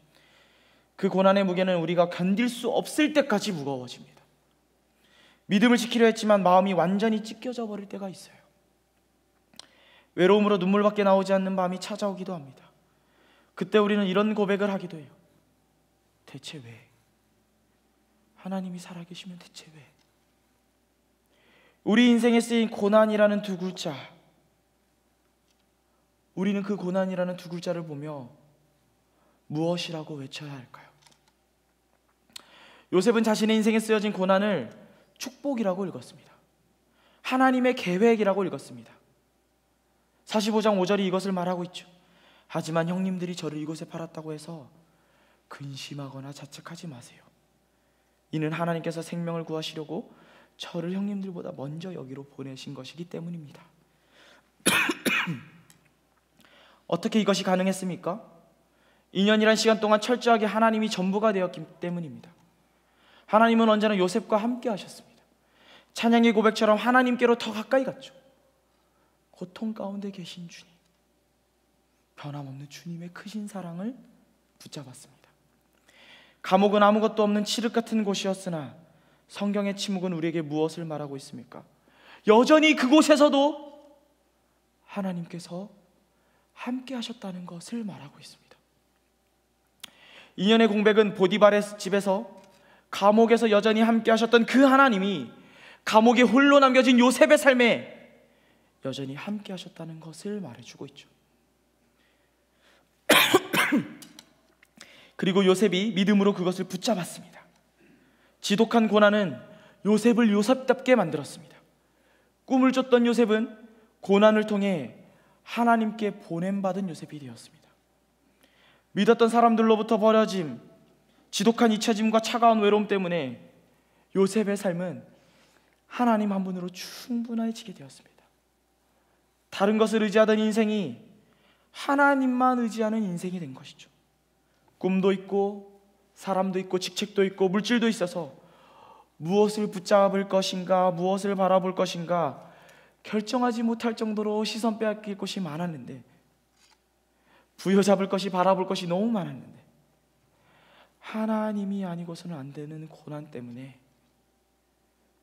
그 고난의 무게는 우리가 견딜 수 없을 때까지 무거워집니다. 믿음을 지키려 했지만 마음이 완전히 찢겨져 버릴 때가 있어요. 외로움으로 눈물밖에 나오지 않는 밤이 찾아오기도 합니다. 그때 우리는 이런 고백을 하기도 해요. 대체 왜? 하나님이 살아계시면 대체 왜? 우리 인생에 쓰인 고난이라는 두 글자, 우리는 그 고난이라는 두 글자를 보며 무엇이라고 외쳐야 할까요? 요셉은 자신의 인생에 쓰여진 고난을 축복이라고 읽었습니다. 하나님의 계획이라고 읽었습니다. 45장 5절이 이것을 말하고 있죠. 하지만 형님들이 저를 이곳에 팔았다고 해서 근심하거나 자책하지 마세요. 이는 하나님께서 생명을 구하시려고 저를 형님들보다 먼저 여기로 보내신 것이기 때문입니다. 어떻게 이것이 가능했습니까? 2년이란 시간 동안 철저하게 하나님이 전부가 되었기 때문입니다. 하나님은 언제나 요셉과 함께 하셨습니다. 찬양의 고백처럼 하나님께로 더 가까이 갔죠. 고통 가운데 계신 주님, 변함없는 주님의 크신 사랑을 붙잡았습니다. 감옥은 아무것도 없는 칠흑 같은 곳이었으나 성경의 침묵은 우리에게 무엇을 말하고 있습니까? 여전히 그곳에서도 하나님께서 함께 하셨다는 것을 말하고 있습니다. 2년의 공백은 보디발의 집에서, 감옥에서 여전히 함께 하셨던 그 하나님이 감옥에 홀로 남겨진 요셉의 삶에 여전히 함께 하셨다는 것을 말해주고 있죠. 그리고 요셉이 믿음으로 그것을 붙잡았습니다. 지독한 고난은 요셉을 요셉답게 만들었습니다. 꿈을 쫓던 요셉은 고난을 통해 하나님께 보냄받은 요셉이 되었습니다. 믿었던 사람들로부터 버려짐, 지독한 잊혀짐과 차가운 외로움 때문에 요셉의 삶은 하나님 한 분으로 충분해지게 되었습니다. 다른 것을 의지하던 인생이 하나님만 의지하는 인생이 된 것이죠. 꿈도 있고 사람도 있고 직책도 있고 물질도 있어서 무엇을 붙잡을 것인가, 무엇을 바라볼 것인가 결정하지 못할 정도로 시선 빼앗길 것이 많았는데, 부여잡을 것이, 바라볼 것이 너무 많았는데, 하나님이 아니고서는 안 되는 고난 때문에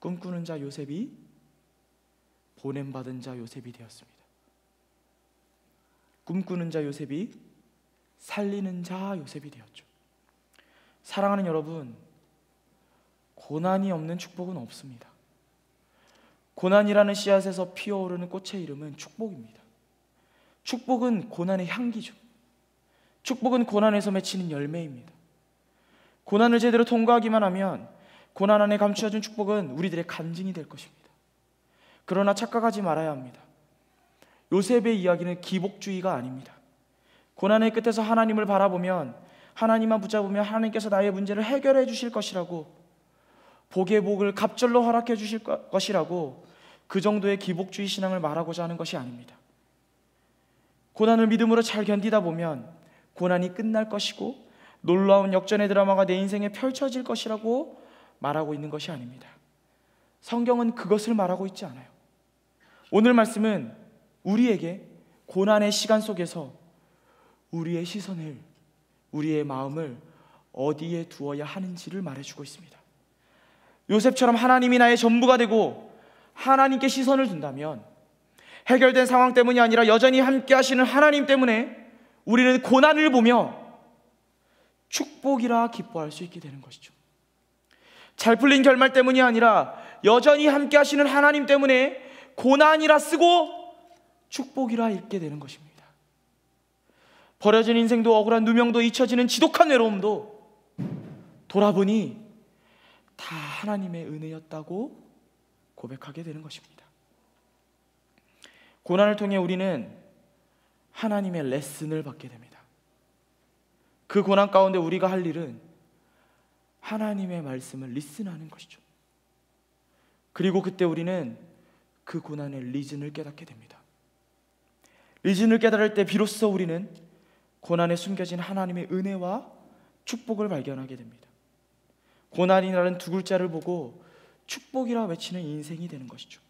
꿈꾸는 자 요셉이 보냄받은 자 요셉이 되었습니다. 꿈꾸는 자 요셉이 살리는 자 요셉이 되었죠. 사랑하는 여러분, 고난이 없는 축복은 없습니다. 고난이라는 씨앗에서 피어오르는 꽃의 이름은 축복입니다. 축복은 고난의 향기죠. 축복은 고난에서 맺히는 열매입니다. 고난을 제대로 통과하기만 하면 고난 안에 감추어진 축복은 우리들의 간증이 될 것입니다. 그러나 착각하지 말아야 합니다. 요셉의 이야기는 기복주의가 아닙니다. 고난의 끝에서 하나님을 바라보면, 하나님만 붙잡으면 하나님께서 나의 문제를 해결해 주실 것이라고, 복의 복을 갑절로 허락해 주실 것이라고 그 정도의 기복주의 신앙을 말하고자 하는 것이 아닙니다. 고난을 믿음으로 잘 견디다 보면 고난이 끝날 것이고 놀라운 역전의 드라마가 내 인생에 펼쳐질 것이라고 말하고 있는 것이 아닙니다. 성경은 그것을 말하고 있지 않아요. 오늘 말씀은 우리에게 고난의 시간 속에서 우리의 시선을, 우리의 마음을 어디에 두어야 하는지를 말해주고 있습니다. 요셉처럼 하나님이 나의 전부가 되고 하나님께 시선을 둔다면, 해결된 상황 때문이 아니라 여전히 함께 하시는 하나님 때문에 우리는 고난을 보며 축복이라 기뻐할 수 있게 되는 것이죠. 잘 풀린 결말 때문이 아니라 여전히 함께 하시는 하나님 때문에 고난이라 쓰고 축복이라 읽게 되는 것입니다. 버려진 인생도 억울한 누명도 잊혀지는 지독한 외로움도 돌아보니 다 하나님의 은혜였다고 고백하게 되는 것입니다. 고난을 통해 우리는 하나님의 레슨을 받게 됩니다. 그 고난 가운데 우리가 할 일은 하나님의 말씀을 리슨하는 것이죠. 그리고 그때 우리는 그 고난의 리즌을 깨닫게 됩니다. 리즌을 깨달을 때 비로소 우리는 고난에 숨겨진 하나님의 은혜와 축복을 발견하게 됩니다. 고난이라는 두 글자를 보고 축복이라 외치는 인생이 되는 것이죠.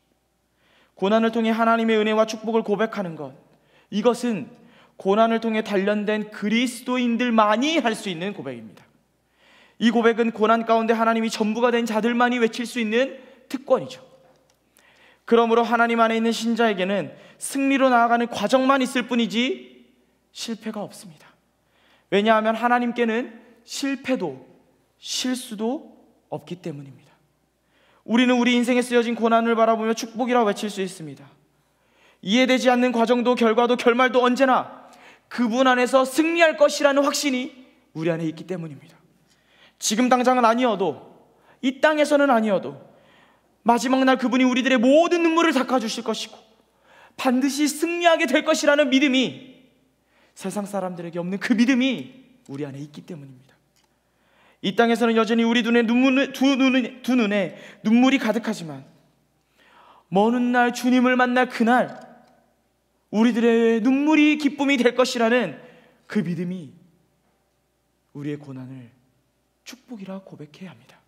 고난을 통해 하나님의 은혜와 축복을 고백하는 것, 이것은 고난을 통해 단련된 그리스도인들만이 할 수 있는 고백입니다. 이 고백은 고난 가운데 하나님이 전부가 된 자들만이 외칠 수 있는 특권이죠. 그러므로 하나님 안에 있는 신자에게는 승리로 나아가는 과정만 있을 뿐이지 실패가 없습니다. 왜냐하면 하나님께는 실패도 실수도 없기 때문입니다. 우리는 우리 인생에 쓰여진 고난을 바라보며 축복이라 외칠 수 있습니다. 이해되지 않는 과정도 결과도 결말도 언제나 그분 안에서 승리할 것이라는 확신이 우리 안에 있기 때문입니다. 지금 당장은 아니어도, 이 땅에서는 아니어도 마지막 날 그분이 우리들의 모든 눈물을 닦아주실 것이고 반드시 승리하게 될 것이라는 믿음이, 세상 사람들에게 없는 그 믿음이 우리 안에 있기 때문입니다. 이 땅에서는 여전히 우리 두 눈에 눈물이 가득하지만 먼 훗날 주님을 만날 그날 우리들의 눈물이 기쁨이 될 것이라는 그 믿음이 우리의 고난을 축복이라 고백해야 합니다.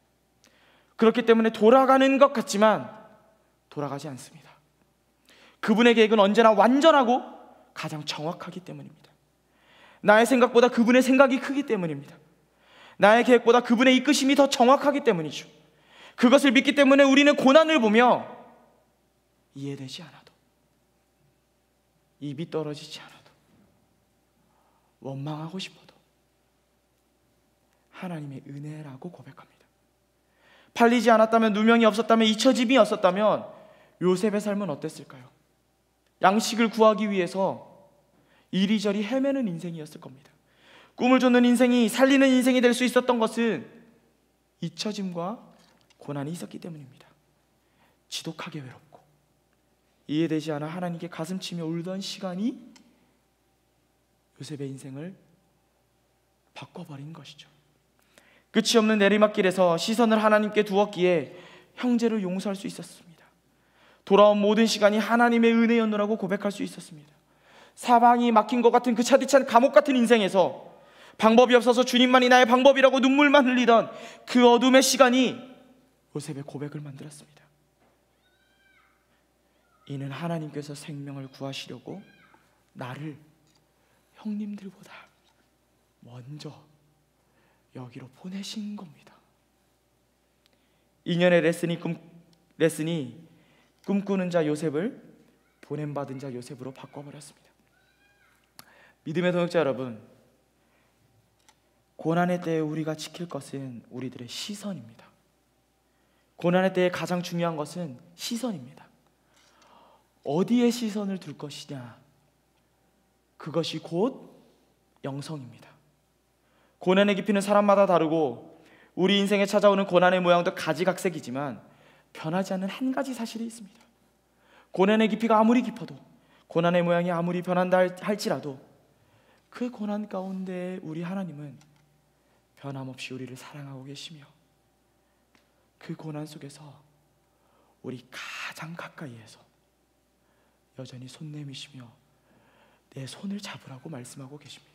그렇기 때문에 돌아가는 것 같지만 돌아가지 않습니다. 그분의 계획은 언제나 완전하고 가장 정확하기 때문입니다. 나의 생각보다 그분의 생각이 크기 때문입니다. 나의 계획보다 그분의 이끄심이 더 정확하기 때문이죠. 그것을 믿기 때문에 우리는 고난을 보며 이해되지 않아도, 입이 떨어지지 않아도, 원망하고 싶어도 하나님의 은혜라고 고백합니다. 팔리지 않았다면, 누명이 없었다면, 잊혀짐이 없었다면 요셉의 삶은 어땠을까요? 양식을 구하기 위해서 이리저리 헤매는 인생이었을 겁니다. 꿈을 쫓는 인생이 살리는 인생이 될 수 있었던 것은 잊혀짐과 고난이 있었기 때문입니다. 지독하게 외롭고 이해되지 않아 하나님께 가슴치며 울던 시간이 요셉의 인생을 바꿔버린 것이죠. 끝이 없는 내리막길에서 시선을 하나님께 두었기에 형제를 용서할 수 있었습니다. 돌아온 모든 시간이 하나님의 은혜였노라고 고백할 수 있었습니다. 사방이 막힌 것 같은 그 차디찬 감옥 같은 인생에서 방법이 없어서 주님만이 나의 방법이라고 눈물만 흘리던 그 어둠의 시간이 요셉의 고백을 만들었습니다. 이는 하나님께서 생명을 구하시려고 나를 형님들보다 먼저 여기로 보내신 겁니다. 2년의 레슨이 꿈꾸는 자 요셉을 보냄받은 자 요셉으로 바꿔버렸습니다. 믿음의 동역자 여러분, 고난의 때에 우리가 지킬 것은 우리들의 시선입니다. 고난의 때에 가장 중요한 것은 시선입니다. 어디에 시선을 둘 것이냐, 그것이 곧 영성입니다. 고난의 깊이는 사람마다 다르고 우리 인생에 찾아오는 고난의 모양도 가지각색이지만 변하지 않는 한 가지 사실이 있습니다. 고난의 깊이가 아무리 깊어도, 고난의 모양이 아무리 변한다 할지라도 그 고난 가운데 우리 하나님은 변함없이 우리를 사랑하고 계시며 그 고난 속에서 우리 가장 가까이에서 여전히 손 내미시며 내 손을 잡으라고 말씀하고 계십니다.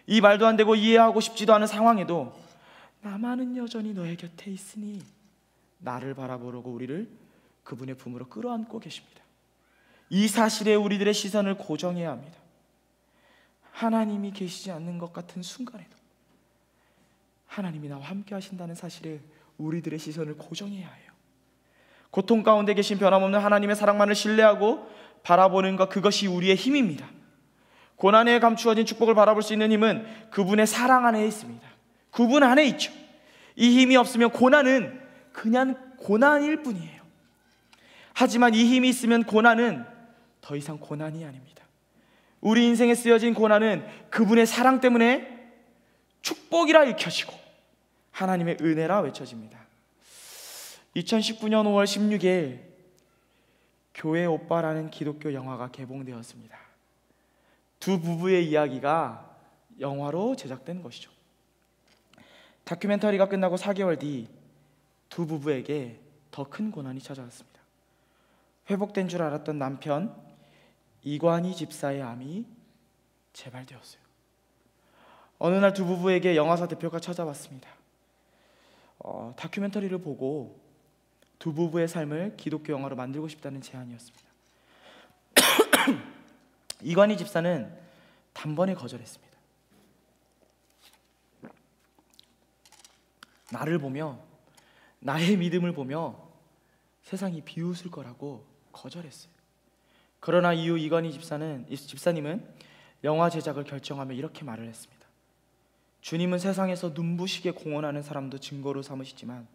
이 말도 안 되고 이해하고 싶지도 않은 상황에도 나만은 여전히 너의 곁에 있으니 나를 바라보려고 우리를 그분의 품으로 끌어안고 계십니다. 이 사실에 우리들의 시선을 고정해야 합니다. 하나님이 계시지 않는 것 같은 순간에도 하나님이 나와 함께 하신다는 사실에 우리들의 시선을 고정해야 해요. 고통 가운데 계신 변함없는 하나님의 사랑만을 신뢰하고 바라보는 것, 그것이 우리의 힘입니다. 고난에 감추어진 축복을 바라볼 수 있는 힘은 그분의 사랑 안에 있습니다. 그분 안에 있죠. 이 힘이 없으면 고난은 그냥 고난일 뿐이에요. 하지만 이 힘이 있으면 고난은 더 이상 고난이 아닙니다. 우리 인생에 쓰여진 고난은 그분의 사랑 때문에 축복이라 읽혀지고 하나님의 은혜라 외쳐집니다. 2019년 5월 16일 교회 오빠라는 기독교 영화가 개봉되었습니다. 두 부부의 이야기가 영화로 제작된 것이죠. 다큐멘터리가 끝나고 4개월 뒤 두 부부에게 더 큰 고난이 찾아왔습니다. 회복된 줄 알았던 남편 이관희 집사의 암이 재발되었어요. 어느 날 두 부부에게 영화사 대표가 찾아왔습니다. 다큐멘터리를 보고 두 부부의 삶을 기독교 영화로 만들고 싶다는 제안이었습니다. 이관희 집사는 단번에 거절했습니다. 나를 보며, 나의 믿음을 보며 세상이 비웃을 거라고 거절했어요. 그러나 이후 이관희 집사님은 영화 제작을 결정하며 이렇게 말을 했습니다. 주님은 세상에서 눈부시게 공헌하는 사람도 증거로 삼으시지만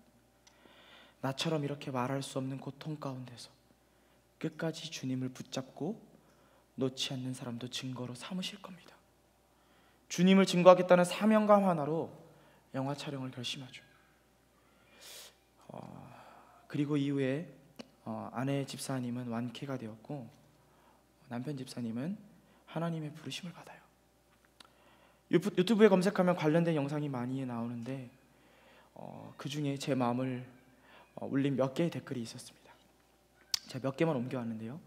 나처럼 이렇게 말할 수 없는 고통 가운데서 끝까지 주님을 붙잡고 놓지 않는 사람도 증거로 삼으실 겁니다. 주님을 증거하겠다는 사명감 하나로 영화 촬영을 결심하죠. 그리고 이후에 아내 집사님은 완쾌가 되었고 남편 집사님은 하나님의 부르심을 받아요. 유튜브에 검색하면 관련된 영상이 많이 나오는데 그 중에 제 마음을 울린 몇 개의 댓글이 있었습니다. 제가 몇 개만 옮겨왔는데요.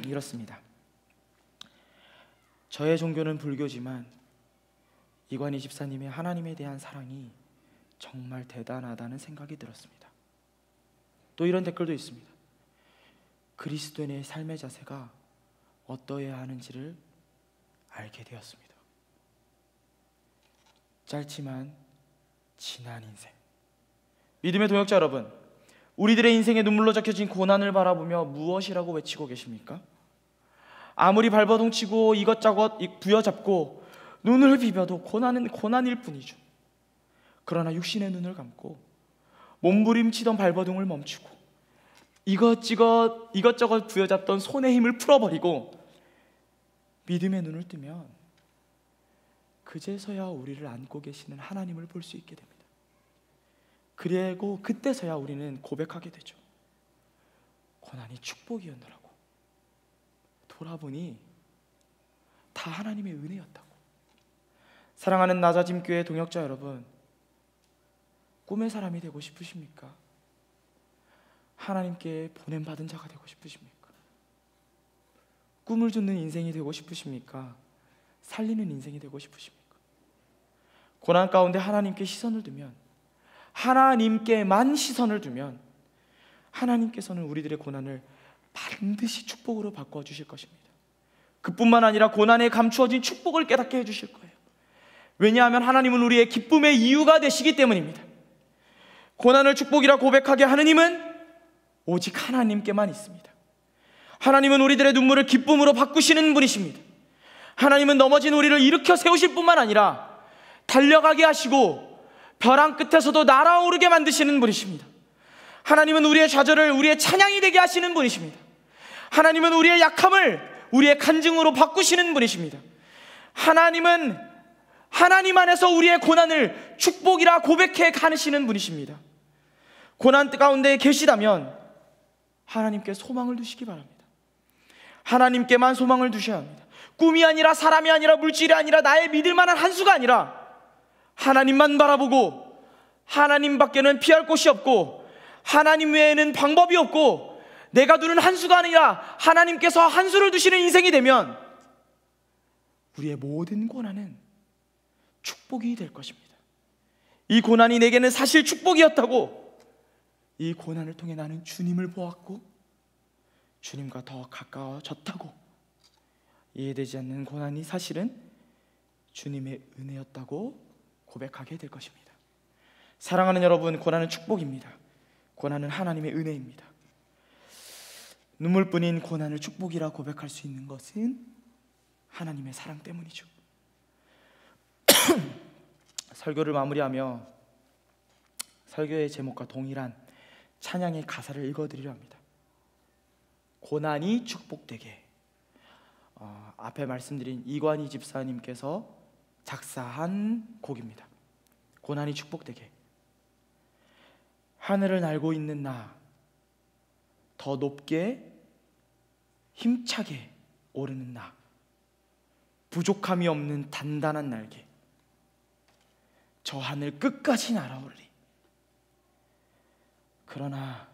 이렇습니다. 저의 종교는 불교지만 이관희 집사님의 하나님에 대한 사랑이 정말 대단하다는 생각이 들었습니다. 또 이런 댓글도 있습니다. 그리스도인의 삶의 자세가 어떠해야 하는지를 알게 되었습니다. 짧지만 진한 인생. 믿음의 동역자 여러분, 우리들의 인생에 눈물로 적혀진 고난을 바라보며 무엇이라고 외치고 계십니까? 아무리 발버둥치고 이것저것 부여잡고 눈을 비벼도 고난은 고난일 뿐이죠. 그러나 육신의 눈을 감고 몸부림치던 발버둥을 멈추고 이것저것 부여잡던 손의 힘을 풀어버리고 믿음의 눈을 뜨면 그제서야 우리를 안고 계시는 하나님을 볼 수 있게 됩니다. 그리고 그때서야 우리는 고백하게 되죠. 고난이 축복이었노라고. 돌아보니 다 하나님의 은혜였다고. 사랑하는 나자짐교회 동역자 여러분, 꿈의 사람이 되고 싶으십니까? 하나님께 보냄받은 자가 되고 싶으십니까? 꿈을 쫓는 인생이 되고 싶으십니까? 살리는 인생이 되고 싶으십니까? 고난 가운데 하나님께 시선을 두면, 하나님께만 시선을 두면 하나님께서는 우리들의 고난을 반드시 축복으로 바꿔주실 것입니다. 그뿐만 아니라 고난에 감추어진 축복을 깨닫게 해주실 거예요. 왜냐하면 하나님은 우리의 기쁨의 이유가 되시기 때문입니다. 고난을 축복이라 고백하게 하는 힘은 오직 하나님께만 있습니다. 하나님은 우리들의 눈물을 기쁨으로 바꾸시는 분이십니다. 하나님은 넘어진 우리를 일으켜 세우실 뿐만 아니라 달려가게 하시고 벼랑 끝에서도 날아오르게 만드시는 분이십니다. 하나님은 우리의 좌절을 우리의 찬양이 되게 하시는 분이십니다. 하나님은 우리의 약함을 우리의 간증으로 바꾸시는 분이십니다. 하나님은 하나님 안에서 우리의 고난을 축복이라 고백해 가시는 분이십니다. 고난 가운데 계시다면 하나님께 소망을 두시기 바랍니다. 하나님께만 소망을 두셔야 합니다. 꿈이 아니라, 사람이 아니라, 물질이 아니라, 나의 믿을 만한 한 수가 아니라 하나님만 바라보고 하나님밖에는 피할 곳이 없고 하나님 외에는 방법이 없고 내가 두는 한 수가 아니라 하나님께서 한 수를 두시는 인생이 되면 우리의 모든 고난은 축복이 될 것입니다. 이 고난이 내게는 사실 축복이었다고, 이 고난을 통해 나는 주님을 보았고 주님과 더 가까워졌다고, 이해되지 않는 고난이 사실은 주님의 은혜였다고 고백하게 될 것입니다. 사랑하는 여러분, 고난은 축복입니다. 고난은 하나님의 은혜입니다. 눈물뿐인 고난을 축복이라 고백할 수 있는 것은 하나님의 사랑 때문이죠. 설교를 마무리하며 설교의 제목과 동일한 찬양의 가사를 읽어드리려 합니다. 고난이 축복되게. 앞에 말씀드린 이관희 집사님께서 작사한 곡입니다. 고난이 축복되게. 하늘을 날고 있는 나, 더 높게 힘차게 오르는 나, 부족함이 없는 단단한 날개, 저 하늘 끝까지 날아오르리. 그러나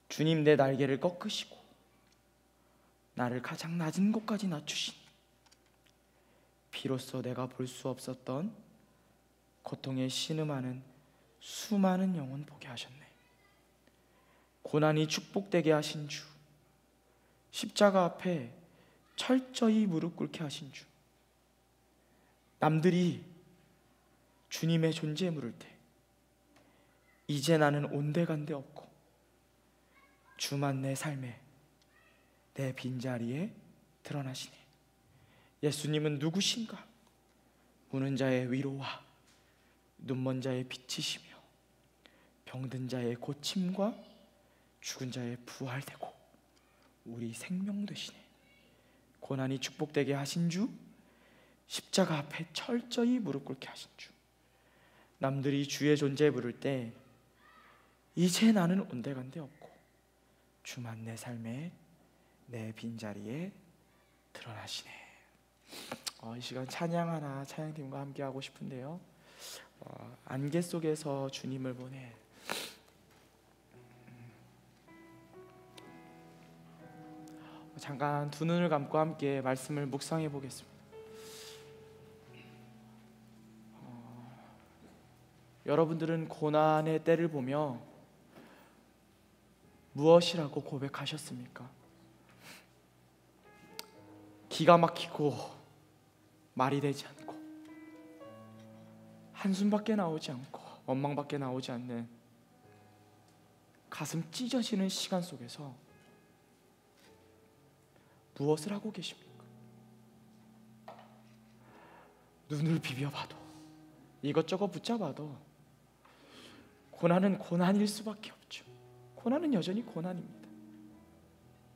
주님, 내 날개를 꺾으시고 나를 가장 낮은 곳까지 낮추시니 비로소 내가 볼 수 없었던 고통에 신음하는 수많은 영혼 보게 하셨네. 고난이 축복되게 하신 주, 십자가 앞에 철저히 무릎 꿇게 하신 주, 남들이 주님의 존재 물을 때 이제 나는 온데간데 없고 주만 내 삶에, 내 빈자리에 드러나시네. 예수님은 누구신가? 우는 자의 위로와 눈먼 자의 빛이시며 병든 자의 고침과 죽은 자의 부활되고 우리 생명 되시네. 고난이 축복되게 하신 주, 십자가 앞에 철저히 무릎 꿇게 하신 주, 남들이 주의 존재 부를 때 이제 나는 온데간데 없고 주만 내 삶에, 내 빈자리에 드러나시네. 이 시간 찬양하나 찬양팀과 함께 하고 싶은데요, 안개 속에서 주님을 보내. 잠깐 두 눈을 감고 함께 말씀을 묵상해 보겠습니다. 여러분들은 고난의 때를 보며 무엇이라고 고백하셨습니까? 기가 막히고 말이 되지 않고 한숨밖에 나오지 않고 원망밖에 나오지 않는 가슴 찢어지는 시간 속에서 무엇을 하고 계십니까? 눈을 비벼봐도 이것저것 붙잡아도 고난은 고난일 수밖에 없죠. 고난은 여전히 고난입니다.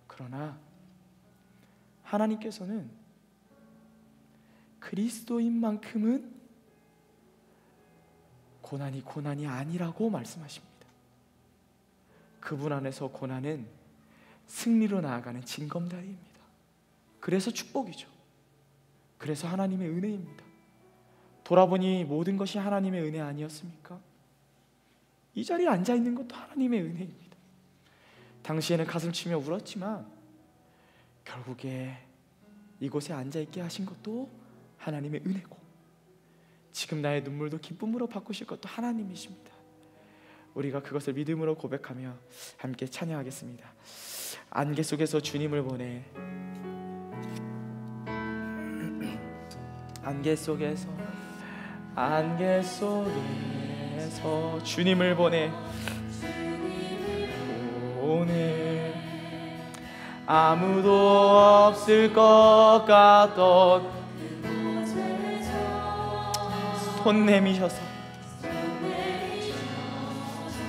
그러나 하나님께서는 그리스도인만큼은 고난이 아니라고 말씀하십니다. 그분 안에서 고난은 승리로 나아가는 징검다리입니다. 그래서 축복이죠. 그래서 하나님의 은혜입니다. 돌아보니 모든 것이 하나님의 은혜 아니었습니까? 이 자리에 앉아있는 것도 하나님의 은혜입니다. 당시에는 가슴치며 울었지만 결국에 이곳에 앉아있게 하신 것도 하나님의 은혜고, 지금 나의 눈물도 기쁨으로 바꾸실 것도 하나님이십니다. 우리가 그것을 믿음으로 고백하며 함께 찬양하겠습니다. 안개 속에서 주님을 보내, 안개 속에서 주님을 보내, 오늘 아무도 없을 것 같던 손 내미셔서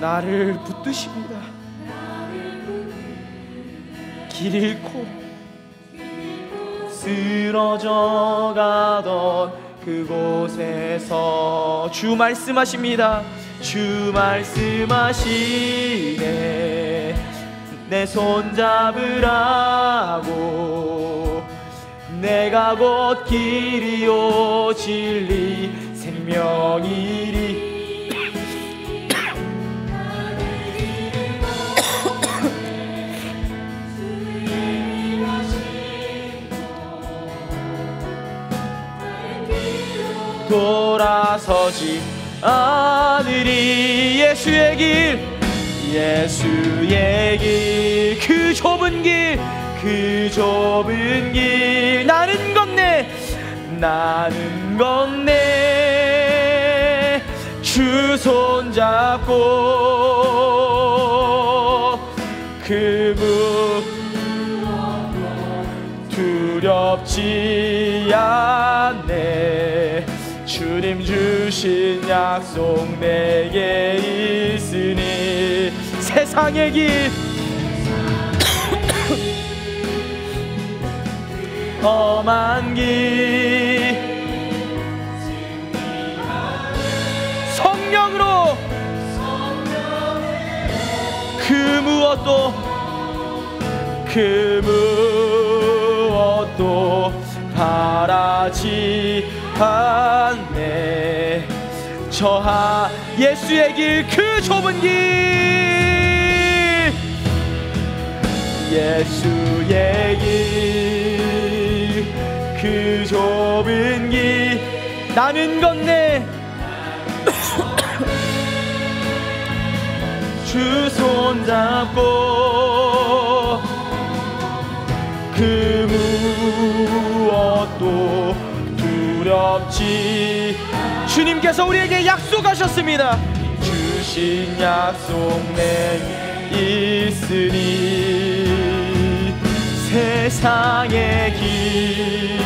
나를 붙드십니다. 길 잃고 쓰러져 가던 그곳에서 주 말씀하십니다. 주 말씀하시네, 내 손 잡으라고. 내가 곧 길이요 진리 생명이리. 돌아서지 않으리. 예수의 길, 예수의 길, 그 좁은 길, 그 좁은 길. 나는 건네, 나는 건네. 주 손 잡고 그 무엇도 두렵지 않네. 주님 주신 약속 내게 있으니. 세상의 길, 험한 길, 성령으로 그 무엇도 바라지 않네. 저 예수의 길, 그 좁은 길, 예수의 길, 그 좁은 길. 나는 건네, 주 손 잡고 그 무엇도 두렵지. 주님께서 우리에게 약속하셨습니다. 주신 약속 내게 있으니. 세상의 길,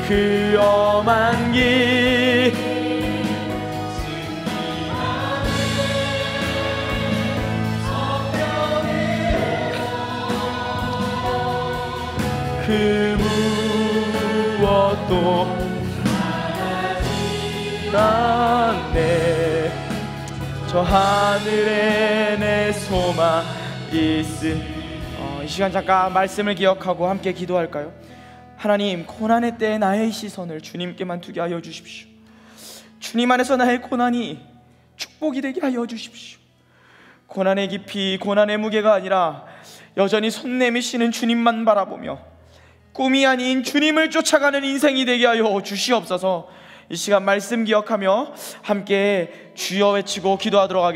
그 험한 길, 그 무엇도 않네. 저 하늘에 내 소망 있으니. 이 시간 잠깐 말씀을 기억하고 함께 기도할까요? 하나님, 고난의 때에 나의 시선을 주님께만 두게 하여 주십시오. 주님 안에서 나의 고난이 축복이 되게 하여 주십시오. 고난의 깊이, 고난의 무게가 아니라 여전히 손 내미시는 주님만 바라보며 꿈이 아닌 주님을 쫓아가는 인생이 되게 하여 주시옵소서. 이 시간 말씀 기억하며 함께 주여 외치고 기도하도록 하겠습니다.